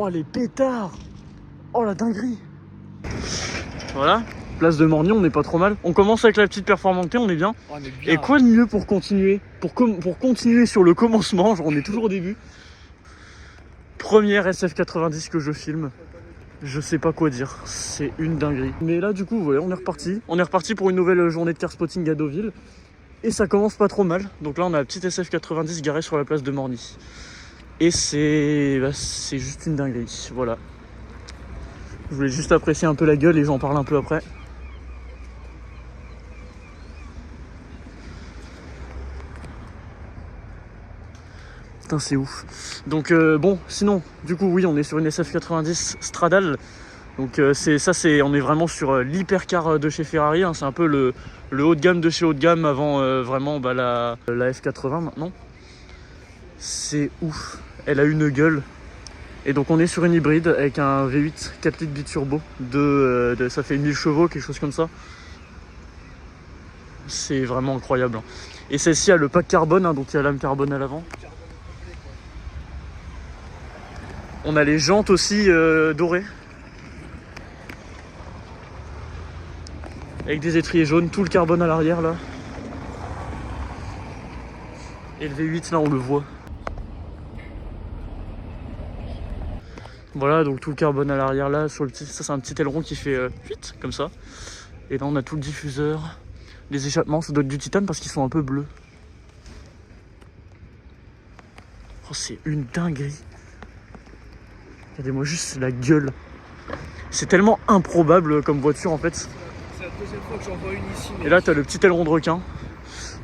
Oh les pétards. Oh la dinguerie. Voilà, place de Morgny, on n'est pas trop mal. On commence avec la petite performante, on est bien. Oh, on est bien. Et quoi de mieux pour continuer pour continuer sur le commencement, genre on est toujours au début. Première SF90 que je filme. Je sais pas quoi dire, c'est une dinguerie. Mais là du coup, voilà, on est reparti. On est reparti pour une nouvelle journée de car spotting à Deauville. Et ça commence pas trop mal. Donc là on a la petite SF90 garée sur la place de Morgny. Et c'est juste une dinguerie, voilà. Je voulais juste apprécier un peu la gueule et j'en parle un peu après. Putain, c'est ouf. Donc bon, sinon, du coup, oui, on est sur une SF90 Stradale. Donc on est vraiment sur l'hypercar de chez Ferrari. Hein. C'est un peu le haut de gamme de chez haut de gamme avant vraiment la F80 maintenant. C'est ouf. Elle a une gueule. Et donc on est sur une hybride avec un V8 4 litres biturbo ça fait 1000 chevaux, quelque chose comme ça. C'est vraiment incroyable. Et celle-ci a le pack carbone, hein, donc il y a la lame carbone à l'avant. On a les jantes aussi dorées. Avec des étriers jaunes, tout le carbone à l'arrière là. Et le V8 là on le voit. Voilà, donc tout le carbone à l'arrière là, sur le petit, ça c'est un petit aileron qui fait 8 comme ça. Et là on a tout le diffuseur, les échappements, ça doit être du titane parce qu'ils sont un peu bleus. Oh c'est une dinguerie. Regardez-moi juste la gueule. C'est tellement improbable comme voiture en fait. C'est la deuxième fois que j'en vois une ici. Et là t'as le petit aileron de requin.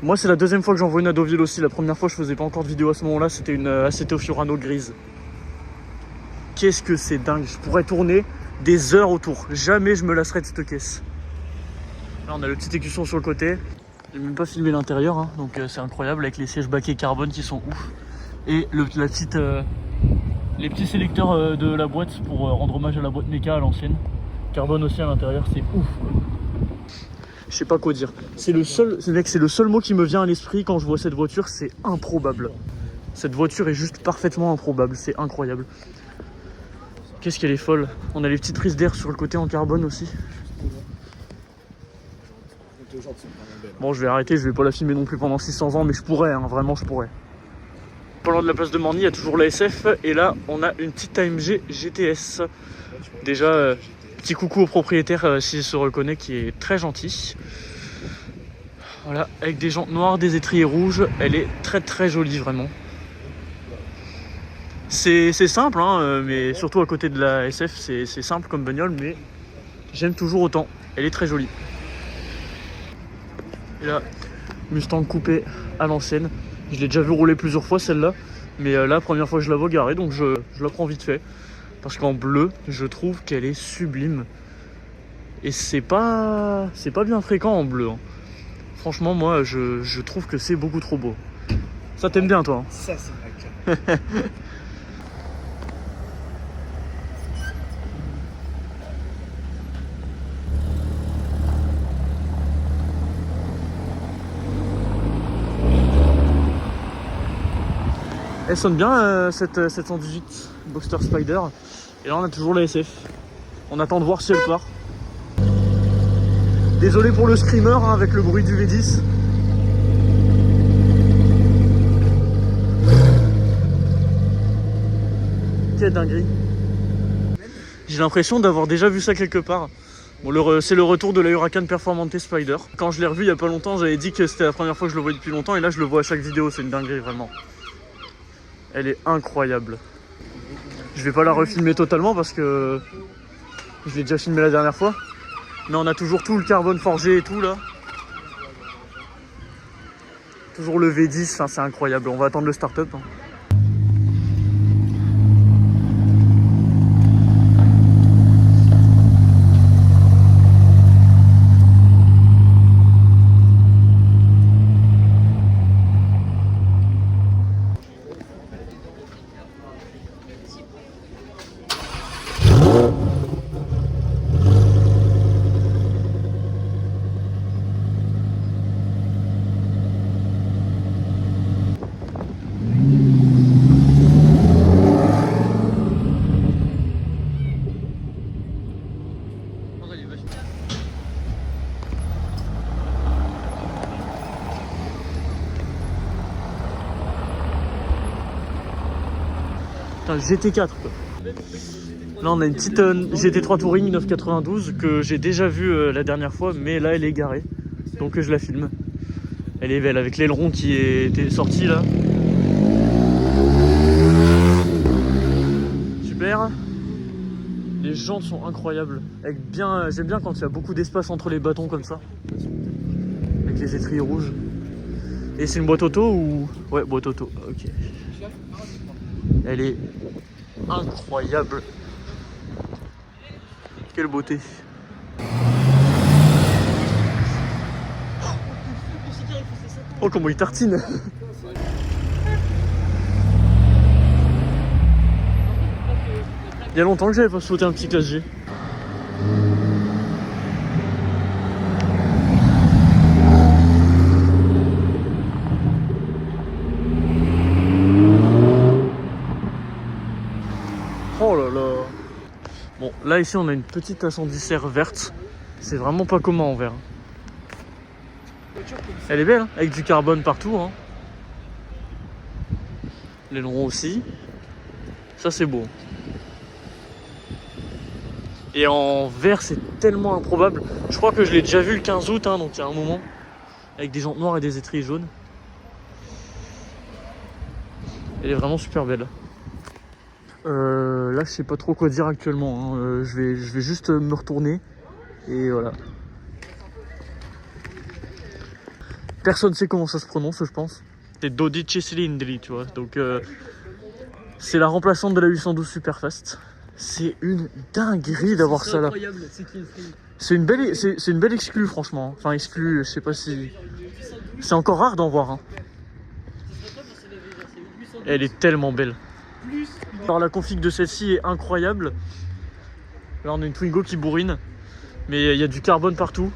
Moi c'est la deuxième fois que j'en vois une à Deauville aussi. La première fois je faisais pas encore de vidéo à ce moment là, c'était une Aceto Fiorano grise. Qu'est-ce que c'est dingue, je pourrais tourner des heures autour. Jamais je me lasserai de cette caisse. Là on a le petit écusson sur le côté. J'ai même pas filmé l'intérieur, hein, donc c'est incroyable avec les sièges baquets carbone qui sont ouf. Et les petits sélecteurs de la boîte pour rendre hommage à la boîte méca à l'ancienne. Carbone aussi à l'intérieur, c'est ouf. Je sais pas quoi dire. C'est le seul mot qui me vient à l'esprit quand je vois cette voiture, c'est improbable. Cette voiture est juste parfaitement improbable, c'est incroyable. Qu'est-ce qu'elle est folle. On a les petites prises d'air sur le côté en carbone aussi. Bon, je vais arrêter, je vais pas la filmer non plus pendant 600 ans, mais je pourrais, hein, vraiment je pourrais. Pas loin de la place de Morgny, il y a toujours la SF, et là on a une petite AMG GTS. Déjà, petit coucou au propriétaire s'il se reconnaît, qui est très gentil. Voilà, avec des jantes noires, des étriers rouges, elle est très très jolie vraiment. C'est simple, hein, mais surtout à côté de la SF, c'est simple comme bagnole, mais j'aime toujours autant. Elle est très jolie. Et là, Mustang coupé à l'ancienne. Je l'ai déjà vu rouler plusieurs fois celle-là, mais là, première fois que je la vois garée, donc je la prends vite fait. Parce qu'en bleu, je trouve qu'elle est sublime. Et c'est pas bien fréquent en bleu. Hein. Franchement, moi, je trouve que c'est beaucoup trop beau. Ça t'aime bien, toi hein. Ça, c'est vrai. Elle sonne bien cette 718 Boxster Spider. Et là on a toujours la SF. On attend de voir si elle part. Désolé pour le screamer hein, avec le bruit du V10. Quelle dinguerie. J'ai l'impression d'avoir déjà vu ça quelque part. Bon, c'est le retour de la Huracan Performante Spider. Quand je l'ai revu il y a pas longtemps, j'avais dit que c'était la première fois que je le voyais depuis longtemps. Et là je le vois à chaque vidéo, c'est une dinguerie vraiment. Elle est incroyable. Je vais pas la refilmer totalement parce que je l'ai déjà filmé la dernière fois. Mais on a toujours tout le carbone forgé et tout là. Toujours le V10, enfin, c'est incroyable. On va attendre le start-up. Hein. Putain, GT4 quoi. Là on a une petite GT3 Touring 992 que j'ai déjà vue la dernière fois, mais là elle est garée. Donc je la filme. Elle est belle avec l'aileron qui était sorti là. Super. Les jantes sont incroyables. J'aime bien quand il y a beaucoup d'espace entre les bâtons comme ça. Avec les étriers rouges. Et c'est une boîte auto ou... Ouais, boîte auto, ok. Elle est incroyable. Quelle beauté. Oh, comment il tartine. Il y a longtemps que j'avais pas sauté un petit classe G. Oh là là. Bon, là ici on a une petite ascendissaire verte. C'est vraiment pas commun en vert. Elle est belle, hein, avec du carbone partout. Hein. L'aileron aussi. Ça c'est beau. Et en vert c'est tellement improbable. Je crois que je l'ai déjà vu le 15 août, hein, donc il y a un moment. Avec des jantes noires et des étriers jaunes. Elle est vraiment super belle. Là je sais pas trop quoi dire actuellement. Hein. Je vais juste me retourner. Et voilà. Personne sait comment ça se prononce, je pense. C'est 12 cilindri, tu vois. Donc c'est la remplaçante de la 812 Superfast. C'est une dinguerie d'avoir ça là. C'est une belle exclue franchement. Enfin exclue, je sais pas si... C'est encore rare d'en voir. Hein. Elle est tellement belle. Alors la config de celle-ci est incroyable. Là on a une Twingo qui bourrine. Mais il y a du carbone partout.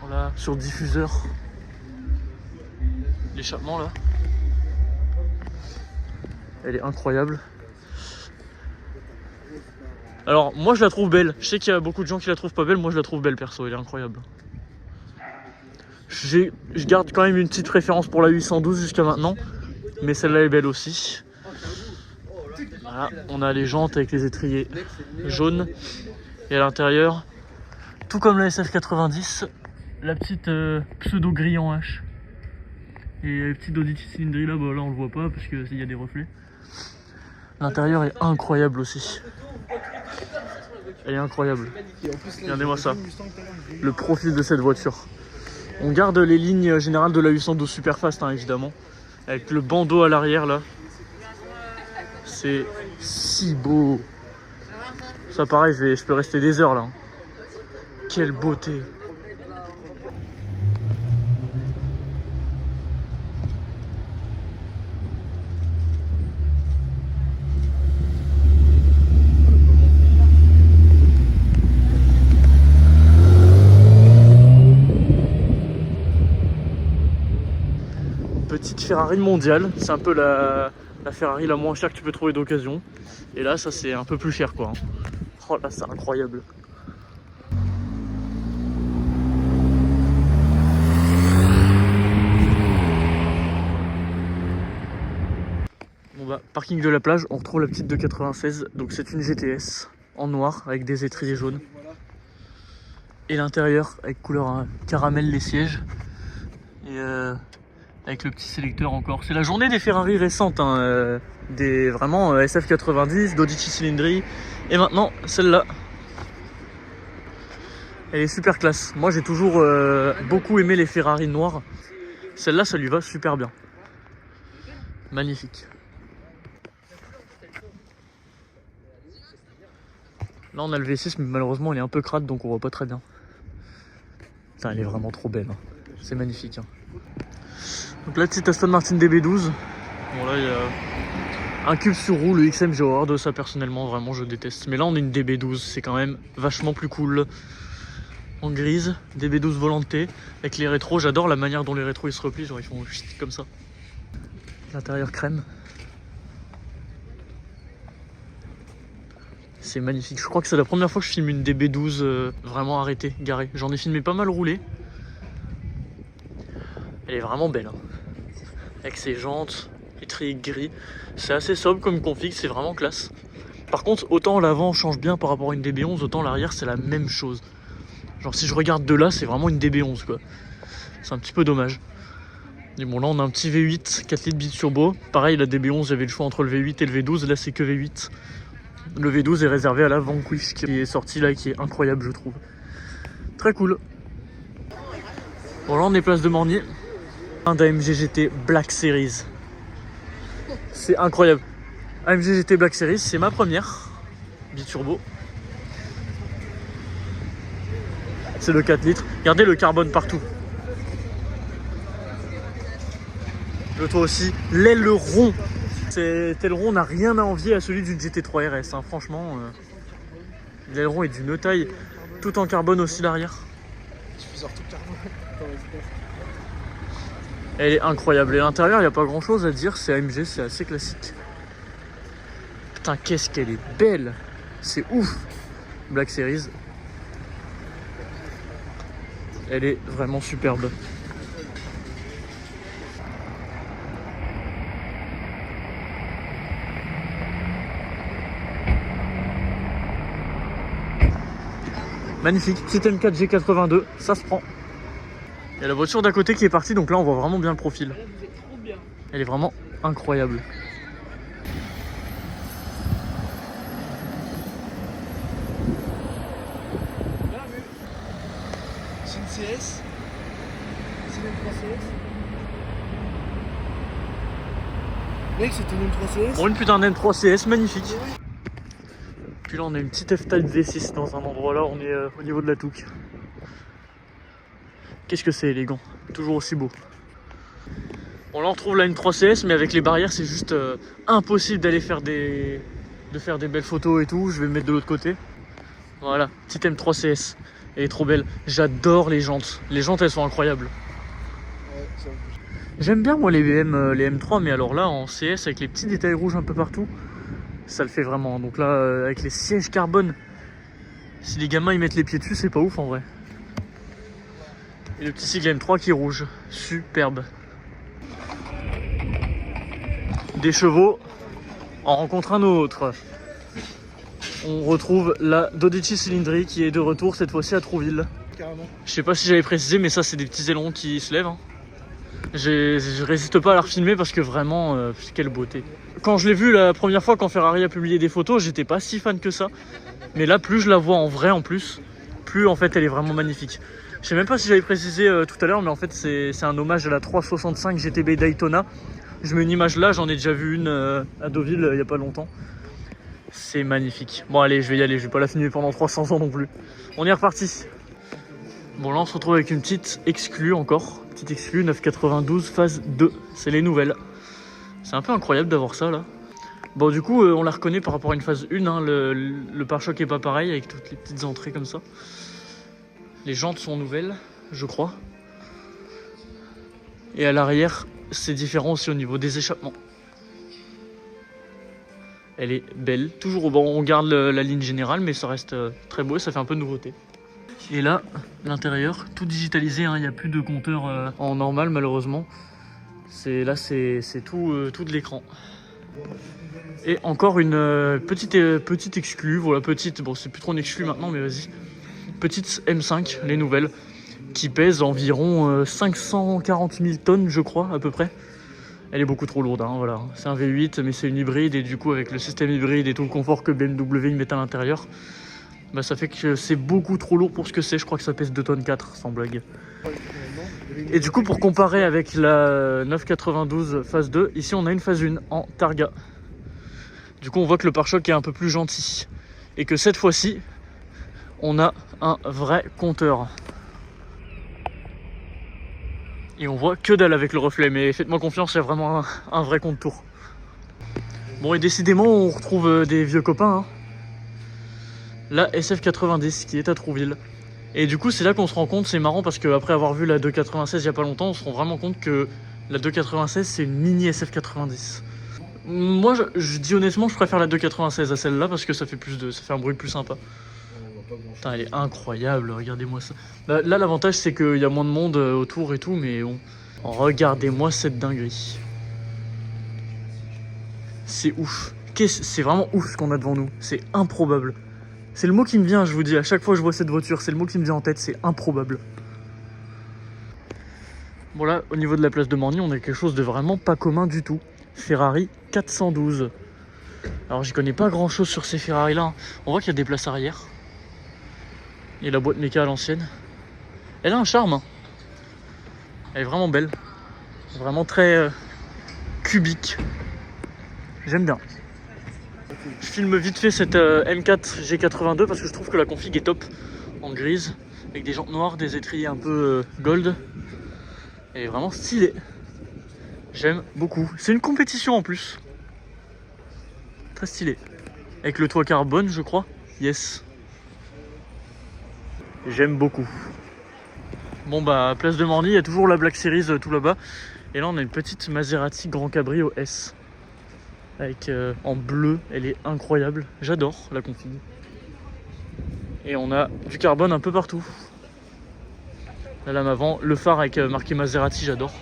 Voilà, sur diffuseur. L'échappement là. Elle est incroyable. Alors moi je la trouve belle. Je sais qu'il y a beaucoup de gens qui la trouvent pas belle. Moi je la trouve belle perso, elle est incroyable. Je garde quand même une petite préférence pour la 812 jusqu'à maintenant. Mais celle-là est belle aussi. Voilà, on a les jantes avec les étriers jaunes. Et à l'intérieur, tout comme la SF90, la petite pseudo grille en H. Et la petite 12 cylindrée là, bah, là on le voit pas parce qu'il y a des reflets. L'intérieur est incroyable aussi. Elle est incroyable. Regardez-moi ça. Le profil de cette voiture. On garde les lignes générales de la 812 Superfast, hein, évidemment. Avec le bandeau à l'arrière là. C'est si beau. Ça pareil, je peux rester des heures là. Quelle beauté. Petite Ferrari mondiale, c'est un peu la Ferrari la moins chère que tu peux trouver d'occasion. Et là, ça c'est un peu plus cher quoi. Oh là, c'est incroyable. Bon bah, parking de la plage, on retrouve la petite de 96. Donc c'est une GTS en noir avec des étriers jaunes. Et l'intérieur avec couleur caramel les sièges. Et avec le petit sélecteur encore. C'est la journée des Ferrari récentes, hein, des vraiment SF90, 12 cylindrée. Et maintenant, celle-là. Elle est super classe. Moi, j'ai toujours beaucoup aimé les Ferrari noirs. Celle-là, ça lui va super bien. Magnifique. Là, on a le V6, mais malheureusement, elle est un peu crade, donc on voit pas très bien. Putain, elle est vraiment trop belle. Hein. C'est magnifique. Hein. Donc la petite Aston Martin DB12. Bon là il y a un cube sur roue, le XM, j'ai horreur de ça personnellement, vraiment je déteste. Mais là on a une DB12, c'est quand même vachement plus cool. En grise, DB12 volantée, avec les rétros, j'adore la manière dont les rétros ils se replient, genre ils font comme ça. L'intérieur crème. C'est magnifique, je crois que c'est la première fois que je filme une DB12 vraiment arrêtée, garée. J'en ai filmé pas mal roulé. Elle est vraiment belle. Hein. Avec ses jantes, étrier gris. C'est assez sobre comme config, c'est vraiment classe. Par contre, autant l'avant change bien par rapport à une DB11, autant l'arrière c'est la même chose. Genre si je regarde de là, c'est vraiment une DB11 quoi. C'est un petit peu dommage. Et bon là on a un petit V8, 4 litres biturbo. Pareil la DB11 j'avais le choix entre le V8 et le V12, là c'est que V8. Le V12 est réservé à la Vanquish qui est sortie là et qui est incroyable je trouve. Très cool. Bon là on est place de Morgny. Un d'AMG GT Black Series. C'est incroyable. AMG GT Black Series, c'est ma première biturbo. C'est le 4 litres. Regardez le carbone partout. Le toit aussi. L'aileron. Cet aileron n'a rien à envier à celui d'une GT3 RS. Hein. Franchement, l'aileron est d'une taille. Tout en carbone aussi l'arrière. Elle est incroyable. Et à l'intérieur, il n'y a pas grand chose à dire. C'est AMG, c'est assez classique. Putain, qu'est-ce qu'elle est belle. C'est ouf. Black Series. Elle est vraiment superbe. Magnifique, petite M4 G82, ça se prend. Il y a la voiture d'à côté qui est partie, donc là on voit vraiment bien le profil. Elle est vraiment incroyable. C'est une CS. C'est une M3 CS. Mec, c'était une M3 CS. Bon, une putain d'M3 CS, magnifique. Puis là on a une petite F-Type V6 dans un endroit là, on est au niveau de la touque. Qu'est-ce que c'est élégant, toujours aussi beau. Bon là on retrouve la M3 CS mais avec les barrières c'est juste impossible d'aller faire des belles photos et tout. Je vais me mettre de l'autre côté. Voilà, petite M3 CS, elle est trop belle. J'adore les jantes elles sont incroyables. Ouais, J'aime bien moi les M3 mais alors là en CS avec les petits détails rouges un peu partout, ça le fait vraiment. Donc là avec les sièges carbone, si les gamins ils mettent les pieds dessus c'est pas ouf en vrai. Et le petit sigle M3 qui est rouge, superbe. Des chevaux, on rencontre un autre. On retrouve la Dodici Cylindri qui est de retour cette fois-ci à Trouville. carrément. Je sais pas si j'avais précisé mais ça c'est des petits ailerons qui se lèvent. Hein. Je résiste pas à la refilmer parce que vraiment, quelle beauté. Quand je l'ai vu la première fois quand Ferrari a publié des photos, j'étais pas si fan que ça. Mais là plus je la vois en vrai en plus, plus en fait elle est vraiment magnifique. Je sais même pas si j'avais précisé tout à l'heure mais en fait c'est un hommage à la 365 GTB Daytona. Je mets une image là, j'en ai déjà vu une à Deauville il y a pas longtemps. C'est magnifique. Bon allez, je vais y aller, je vais pas la filmer pendant 300 ans non plus. On est reparti. Bon là on se retrouve avec une petite exclue encore. Petite exclue 992 phase 2. C'est les nouvelles. C'est un peu incroyable d'avoir ça là. Bon du coup on la reconnaît par rapport à une phase 1. Hein. Le pare-choc est pas pareil avec toutes les petites entrées comme ça. Les jantes sont nouvelles, je crois. Et à l'arrière, c'est différent aussi au niveau des échappements. Elle est belle. Toujours bon, on garde la ligne générale, mais ça reste très beau et ça fait un peu de nouveauté. Et là, l'intérieur, tout digitalisé. Hein, il n'y a plus de compteur en normal, malheureusement. Là, c'est tout de l'écran. Et encore une petite exclue. Voilà, petite. Bon, c'est plus trop une exclue maintenant, mais vas-y. Petite M5, les nouvelles, qui pèse environ 540 000 tonnes, je crois, à peu près. Elle est beaucoup trop lourde, hein, voilà. C'est un V8, mais c'est une hybride, et du coup, avec le système hybride et tout le confort que BMW y met à l'intérieur, bah, ça fait que c'est beaucoup trop lourd pour ce que c'est. Je crois que ça pèse 2 tonnes 4, sans blague. Et du coup, pour comparer avec la 992 phase 2, ici, on a une phase 1 en Targa. Du coup, on voit que le pare-choc est un peu plus gentil. Et que cette fois-ci, on a un vrai compteur. Et on voit que dalle avec le reflet, mais faites-moi confiance, il y a vraiment un vrai compte tour. Bon, et décidément, on retrouve des vieux copains. Hein. La SF90 qui est à Trouville. Et du coup, c'est là qu'on se rend compte, c'est marrant parce qu'après avoir vu la 296 il y a pas longtemps, on se rend vraiment compte que la 296 c'est une mini SF90. Moi, je dis honnêtement, je préfère la 296 à celle-là parce que ça fait un bruit plus sympa. Putain, elle est incroyable, regardez-moi ça. Là, l'avantage, c'est qu'il y a moins de monde autour et tout, mais bon. Regardez-moi cette dinguerie. C'est ouf. C'est vraiment ouf ce qu'on a devant nous. C'est improbable. C'est le mot qui me vient, je vous dis. À chaque fois que je vois cette voiture, c'est le mot qui me vient en tête. C'est improbable. Bon là, au niveau de la place de Morny, on a quelque chose de vraiment pas commun du tout. Ferrari 412. Alors j'y connais pas grand chose sur ces Ferrari là. On voit qu'il y a des places arrière. Et la boîte méca à l'ancienne. Elle a un charme. Hein. Elle est vraiment belle. Vraiment très cubique. J'aime bien. Je filme vite fait cette M4 G82 parce que je trouve que la config est top. En grise. Avec des jantes noires, des étriers un peu gold. Elle est vraiment stylée. J'aime beaucoup. C'est une compétition en plus. Très stylé. Avec le toit carbone, je crois. Yes. J'aime beaucoup. Bon bah, place de Morny, il y a toujours la Black Series tout là-bas. Et là, on a une petite Maserati Grand Cabrio S. Avec en bleu, elle est incroyable. J'adore la config. Et on a du carbone un peu partout. La lame avant, le phare avec marqué Maserati, j'adore.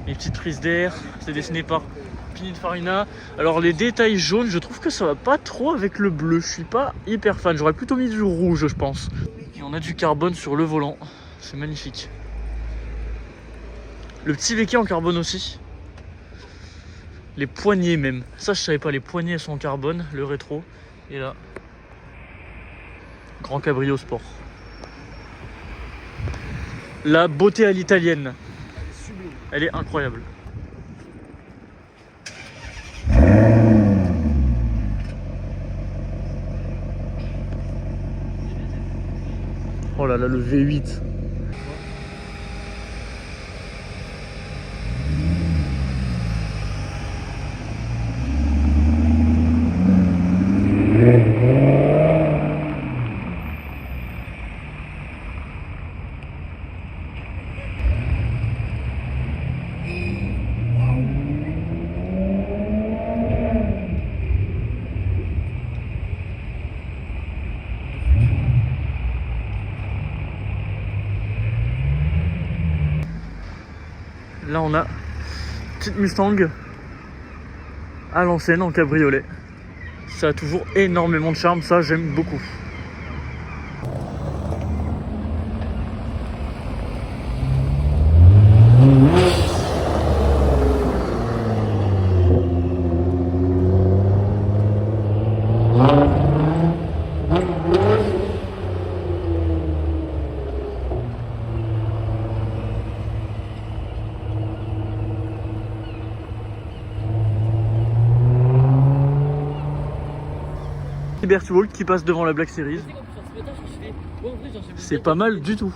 Les petites prises d'air, c'est dessiné par Pininfarina. Alors les détails jaunes, je trouve que ça va pas trop avec le bleu. Je suis pas hyper fan. J'aurais plutôt mis du rouge, je pense. Et on a du carbone sur le volant. C'est magnifique. Le petit béquet en carbone aussi. Les poignées même. Ça, je savais pas. Les poignées sont en carbone. Le rétro. Et là, Grand Cabrio Sport. La beauté à l'italienne. Elle est incroyable. Oh là là, le V8. Là on a une petite Mustang à l'ancienne en cabriolet. Ça a toujours énormément de charme, ça j'aime beaucoup. Liberty Walk qui passe devant la Black Series. C'est pas mal du tout.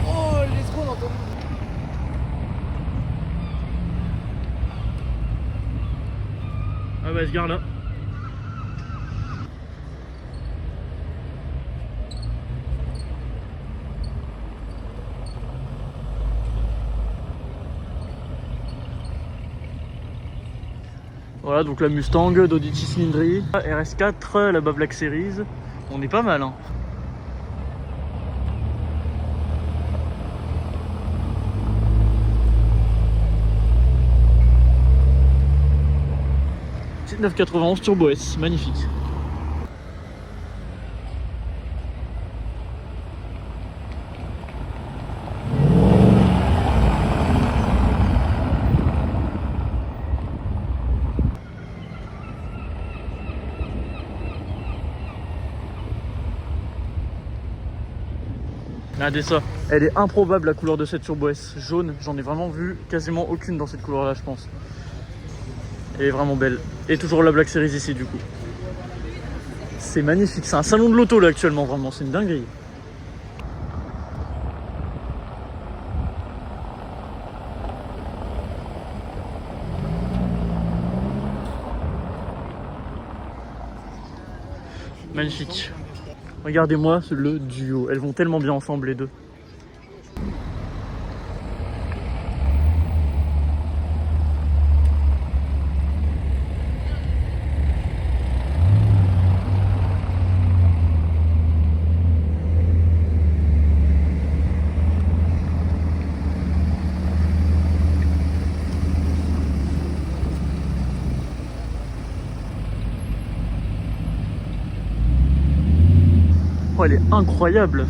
Oh, les escrocs, on entend. Ah bah, ce gars là. Voilà, donc la Mustang d'Audi cylindrée, RS4, la Black Series. On est pas mal, hein. Petite 991 Turbo S, magnifique. Regardez ça, elle est improbable la couleur de cette Turbo S, jaune, j'en ai vraiment vu quasiment aucune dans cette couleur là je pense. Elle est vraiment belle. Et toujours la Black Series ici du coup. C'est magnifique, c'est un salon de l'auto là actuellement vraiment, c'est une dinguerie. Magnifique. Regardez-moi le duo, elles vont tellement bien ensemble les deux. elle est incroyable.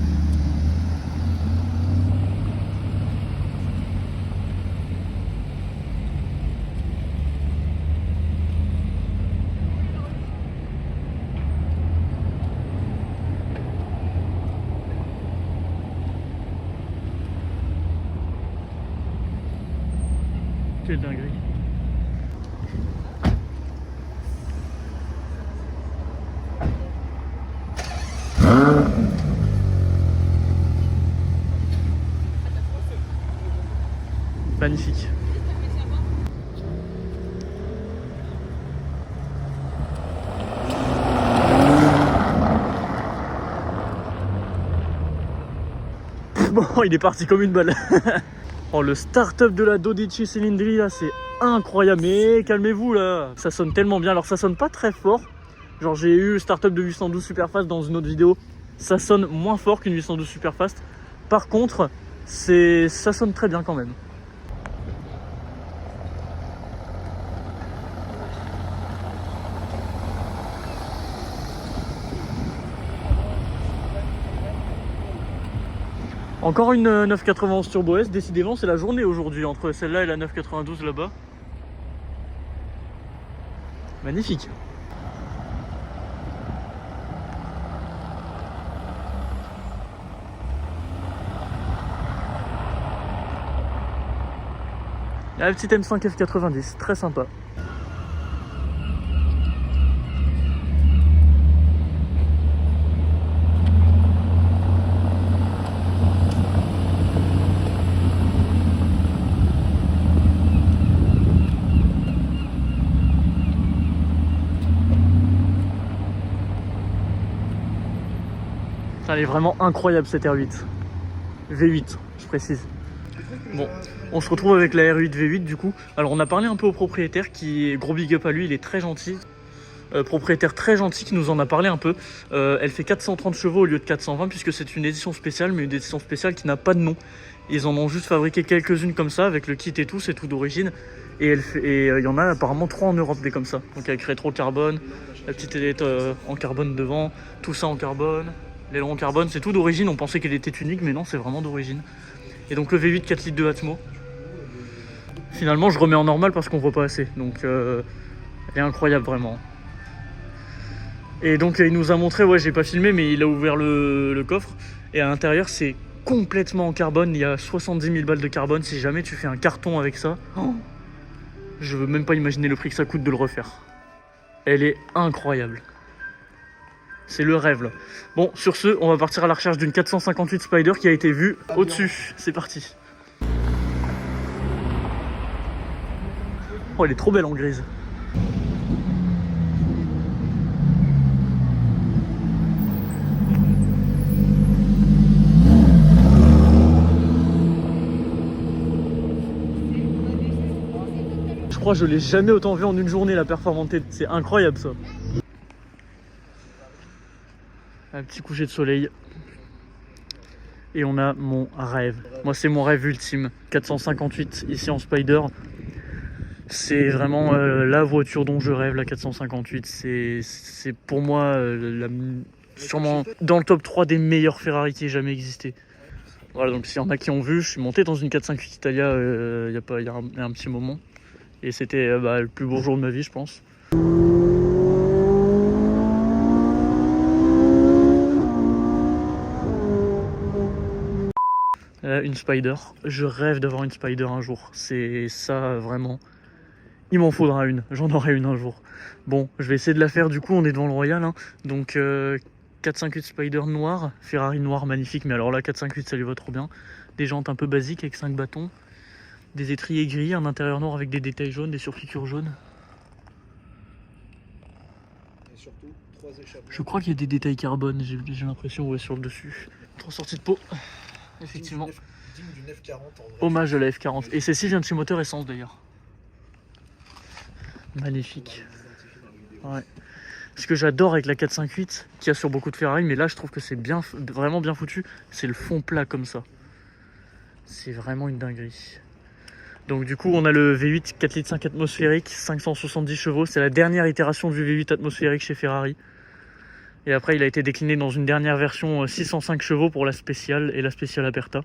Quelle dinguerie. Magnifique. Bon, il est parti comme une balle. Oh, le start-up de la Dodici Cilindri là, c'est incroyable. Mais calmez-vous là, ça sonne tellement bien. Alors ça sonne pas très fort. Genre j'ai eu le start-up de 812 Superfast dans une autre vidéo. Ça sonne moins fort qu'une 812 Superfast. Par contre, ça sonne très bien quand même. Encore une 991 Turbo S, décidément c'est la journée aujourd'hui entre celle-là et la 992 là-bas. Magnifique. La petite M5 F90, très sympa. Elle est vraiment incroyable cette R8. V8, je précise. Bon, on se retrouve avec la R8 V8 du coup. Alors on a parlé un peu au propriétaire qui est, gros big up à lui, il est très gentil. Propriétaire très gentil qui nous en a parlé un peu. Elle fait 430 chevaux au lieu de 420 puisque c'est une édition spéciale, mais une édition spéciale qui n'a pas de nom. Ils en ont juste fabriqué quelques-unes comme ça avec le kit et tout, c'est tout d'origine. Et il y en a apparemment 3 en Europe des comme ça. Donc avec rétro carbone, la petite ailette en carbone devant, tout ça en carbone. L'aileron en carbone, c'est tout d'origine, on pensait qu'elle était unique mais non, c'est vraiment d'origine. Et donc le V8 4 litres de Atmo. Finalement je remets en normal parce qu'on voit pas assez. Donc elle est incroyable vraiment. Et donc il nous a montré, ouais j'ai pas filmé mais il a ouvert le coffre. Et à l'intérieur c'est complètement en carbone, il y a 70 000 balles de carbone. Si jamais tu fais un carton avec ça, je veux même pas imaginer le prix que ça coûte de le refaire. Elle est incroyable. C'est le rêve là. Bon, sur ce, on va partir à la recherche d'une 458 Spider qui a été vue au-dessus. C'est parti. Oh, elle est trop belle en grise. Je crois que je l'ai jamais autant vue en une journée la performante. C'est incroyable ça. Un petit coucher de soleil. Et on a mon rêve. Moi c'est mon rêve ultime. 458 ici en Spider. C'est vraiment la voiture dont je rêve, la 458. C'est pour moi sûrement dans le top 3 des meilleurs Ferrari qui ait jamais existé. Voilà, donc s'il y en a qui ont vu, je suis monté dans une 458 Italia il y a un petit moment. Et c'était le plus beau jour de ma vie je pense. Une Spider, je rêve d'avoir une Spider un jour, c'est ça vraiment, il m'en faudra une, j'en aurai une un jour. Bon, je vais essayer de la faire du coup, on est devant le Royal, hein. Donc 458 Spider noir, Ferrari noir magnifique, mais alors là 458 ça lui va trop bien. Des jantes un peu basiques avec 5 bâtons, des étriers gris, un intérieur noir avec des détails jaunes, des surpiqûres jaunes. Et surtout, 3 échappements. Je crois qu'il y a des détails carbone, j'ai l'impression, ouais, sur le dessus. 3 sorties de peau. Effectivement. Digne d'une F40 en vrai. Hommage à la F40. Et celle-ci vient de chez Moteur Essence d'ailleurs. Magnifique. Ouais. Ce que j'adore avec la 458, qu'il y a sur beaucoup de Ferrari, mais là je trouve que c'est vraiment bien foutu, c'est le fond plat comme ça. C'est vraiment une dinguerie. Donc du coup on a le V8 4 litres 5 atmosphérique, 570 chevaux. C'est la dernière itération du V8 atmosphérique chez Ferrari. Et après il a été décliné dans une dernière version 605 chevaux pour la spéciale et la spéciale Aperta.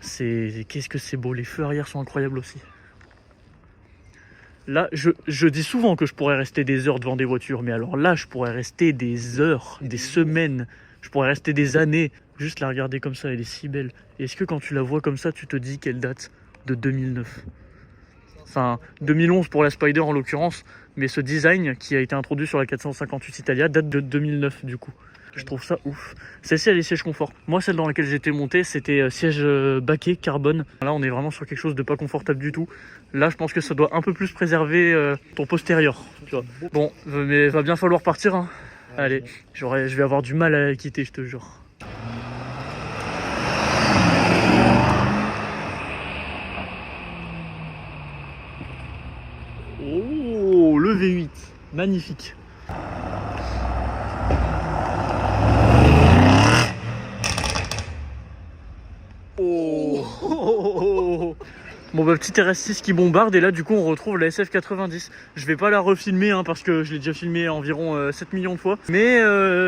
Qu'est-ce que c'est beau, les feux arrière sont incroyables aussi. Là, je dis souvent que je pourrais rester des heures devant des voitures, mais alors là, je pourrais rester des heures, des semaines, je pourrais rester des années, juste la regarder comme ça, elle est si belle. Et est-ce que quand tu la vois comme ça, tu te dis qu'elle date de 2009? Enfin, 2011 pour la Spider en l'occurrence, mais ce design qui a été introduit sur la 458 Italia date de 2009 du coup. Je trouve ça ouf. Celle-ci, elle est siège confort. Moi, celle dans laquelle j'étais monté, c'était siège baquet, carbone. Là, on est vraiment sur quelque chose de pas confortable du tout. Là, je pense que ça doit un peu plus préserver ton postérieur. Tu vois. Bon, mais va bien falloir partir. Hein. Allez, je vais avoir du mal à la quitter, je te jure. Oh, le V8. Magnifique. Bon bah petit RS6 qui bombarde et là du coup on retrouve la SF90. Je vais pas la refilmer hein, parce que je l'ai déjà filmé environ 7 millions de fois. Mais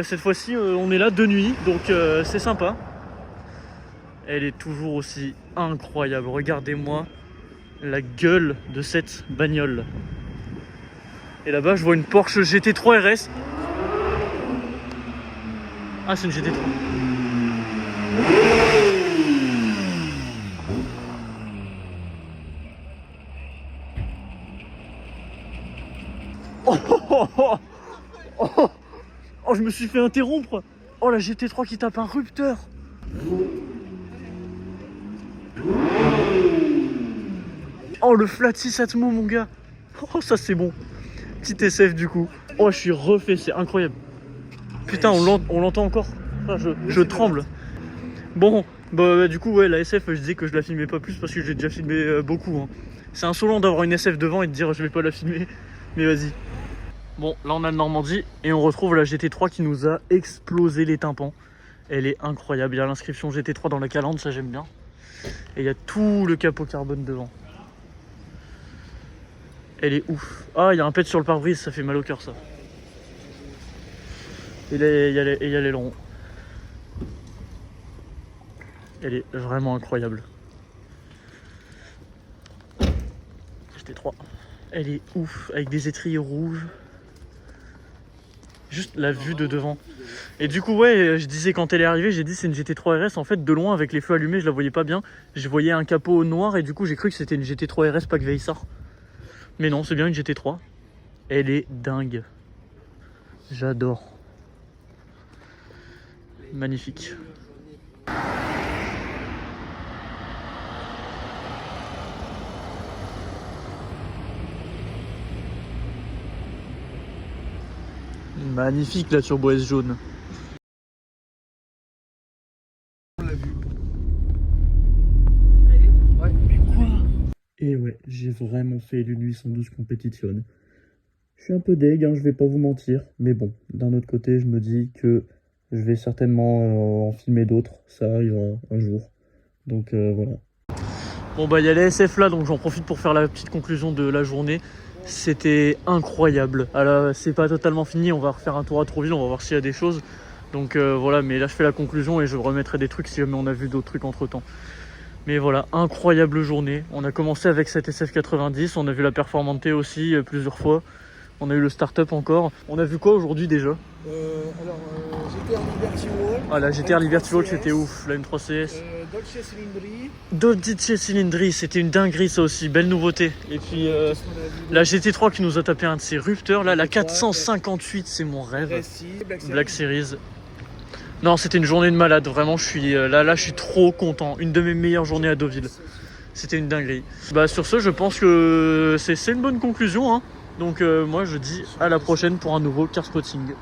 cette fois-ci on est là de nuit donc c'est sympa. Elle est toujours aussi incroyable. Regardez-moi la gueule de cette bagnole. Et là-bas je vois une Porsche GT3 RS. Ah c'est une GT3. Oh, je me suis fait interrompre. Oh, la GT3 qui tape un rupteur. Oh, le flat 6 Atmo, mon gars. Oh, ça c'est bon. Petit SF du coup. Oh, je suis refait, c'est incroyable. Putain, on l'entend encore. Ah, je tremble. Bon, bah du coup, ouais, la SF, je disais que je la filmais pas plus parce que j'ai déjà filmé beaucoup. Hein. C'est insolent d'avoir une SF devant et de dire je vais pas la filmer. Mais vas-y. Bon, là on a le Normandie et on retrouve la GT3 qui nous a explosé les tympans. Elle est incroyable, il y a l'inscription GT3 dans la calandre, ça j'aime bien. Et il y a tout le capot carbone devant. Elle est ouf. Ah, il y a un pet sur le pare-brise, ça fait mal au cœur ça. Et là, il y a l'aileron. Elle est vraiment incroyable. GT3. Elle est ouf, avec des étriers rouges. Juste la vue de devant. Et du coup, ouais, je disais quand elle est arrivée, j'ai dit c'est une GT3 RS. En fait, de loin, avec les feux allumés, je la voyais pas bien. Je voyais un capot noir et du coup, j'ai cru que c'était une GT3 RS Pack Veissar. Mais non, c'est bien une GT3. Elle est dingue. J'adore. Magnifique. Magnifique la Turbo S jaune. On l'a vu. Ouais. Mais quoi? Et ouais, j'ai vraiment fait l'une 812 compétition. Je suis un peu deg, hein, je vais pas vous mentir. Mais bon, d'un autre côté, je me dis que je vais certainement en filmer d'autres. Ça arrivera un jour. Donc voilà. Bon bah il y a les SF là, donc j'en profite pour faire la petite conclusion de la journée. C'était incroyable. Alors c'est pas totalement fini, on va refaire un tour à Trouville, on va voir s'il y a des choses. Donc voilà, mais là je fais la conclusion et je remettrai des trucs si jamais on a vu d'autres trucs entre temps. Mais voilà, incroyable journée. On a commencé avec cette SF90, on a vu la Performante aussi plusieurs fois. On a eu le Startup encore. On a vu quoi aujourd'hui déjà? GTR Liberty Walk. Ah la GTR Liberty Walk c'était ouf, la M3CS. Dolce Cylindri. Dolce Cylindri, c'était une dinguerie ça aussi, belle nouveauté. Et puis la GT3 qui nous a tapé un de ses rupteurs, là la 458 c'est mon rêve. Black Series. Non c'était une journée de malade, vraiment je suis là je suis trop content. Une de mes meilleures journées à Deauville. C'était une dinguerie. Bah sur ce je pense que c'est une bonne conclusion hein. Donc moi je dis à la prochaine pour un nouveau car spotting.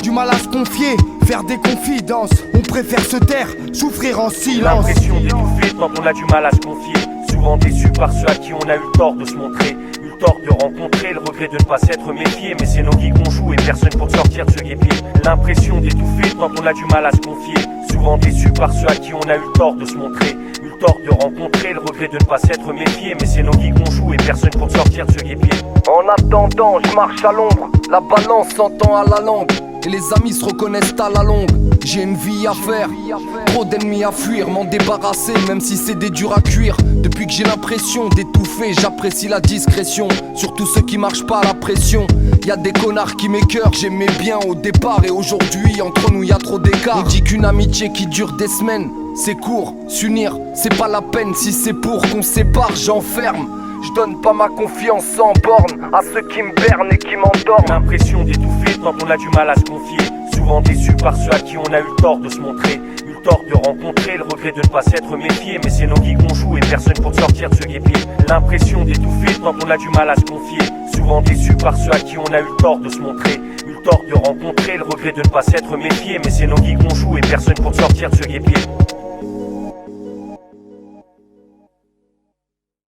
Du mal à se confier, faire des confidences. On préfère se taire, souffrir en silence. L'impression d'étouffer tant on a du mal à se confier. Souvent déçu par ceux à qui on a eu le tort de se montrer. Eu le tort de rencontrer, le regret de ne pas s'être méfié. Mais c'est nos vies qu'on joue et personne pour sortir de ce guépier. L'impression d'étouffer tant on a du mal à se confier. souvent déçus par ceux à qui on a eu le tort de se montrer. Eu le tort de rencontrer, le regret de ne pas s'être méfié. Mais c'est nos vies qu'on joue et personne pour sortir de ce guépier. En attendant, je marche à l'ombre, la balance s'entend à la langue, et les amis se reconnaissent à la longue. J'ai une vie à faire, trop d'ennemis à fuir, m'en débarrasser même si c'est des durs à cuire. Depuis que j'ai l'impression d'étouffer, j'apprécie la discrétion, surtout ceux qui marchent pas à la pression. Y'a des connards qui m'écœurent, j'aimais bien au départ et aujourd'hui entre nous y'a trop d'écart. On dit qu'une amitié qui dure des semaines, c'est court, s'unir c'est pas la peine. Si c'est pour qu'on se sépare, j'enferme. Je donne pas ma confiance sans borne à ceux qui me bernent et qui m'endorment. L'impression d'étouffer tant on a du mal à se confier. Souvent déçus par ceux à qui on a eu le tort de se montrer. Eu le tort de rencontrer, le regret de ne pas s'être méfié. Mais c'est nos vies qu'on joue et personne pour sortir de ce guépier. L'impression d'étouffer tant on a du mal à se confier. Souvent déçus par ceux à qui on a eu le tort de se montrer. Eu le tort de rencontrer, le regret de ne pas s'être méfié. Mais c'est nos vies qu'on joue et personne pour sortir de ce guépier.